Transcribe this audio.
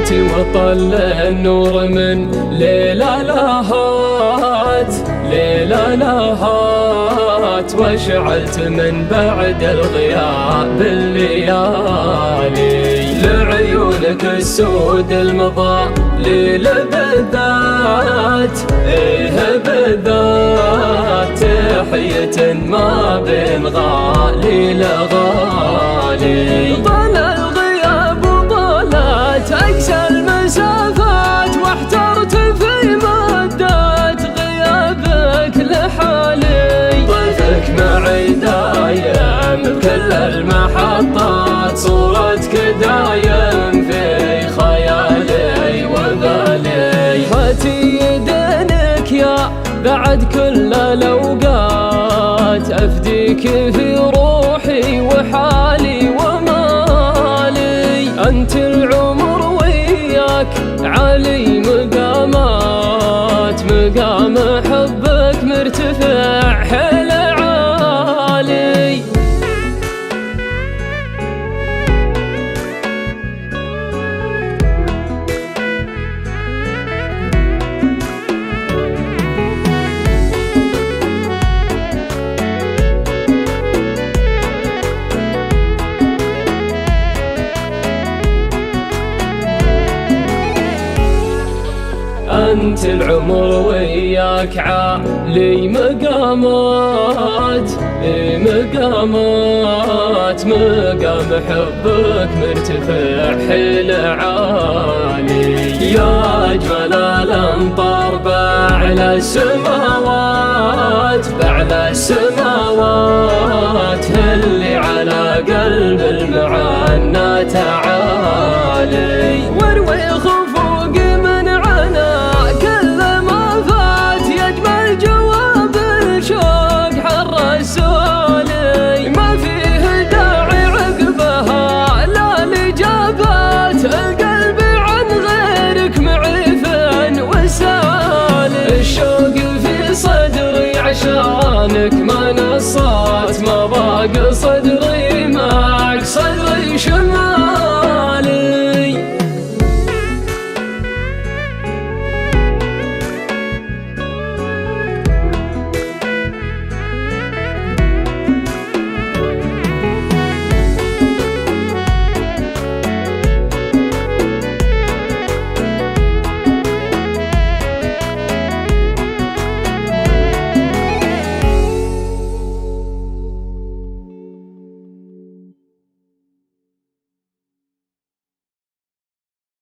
صوتي وطل النور من ليلة لهات واشعلت من بعد الغياب الليالي لعيونك السود المضى للبذات بالذات تحية ما بين غالي لغالي طال الغياب وطالت أقسى المسافات واحترت في مدات غيابك لحالي ضيفك معي دايم بكل المحطات صورتك دايم في خيالي وبالي هاتي يدينك يا بعد كل الأوقات أفديك في روحي وحالي ومالي أنت العمر وياك علي مقامات مقام حبك مرتفع حيل عالي أنت العمر وياك عالي مقامات مقام حبك مرتفع حيل عالي يا أجمل الأمطار بعلى السماوات هلي على قلب المعنى تعالي واروي خفوق من عنا كل ما فات يجمل جواب الشوق حر السؤالي ما فيه داعي عقبها لا الإجابات القلب عن غيرك معيف وسالي الشوق في صدري عشانك ما نصات ما باقص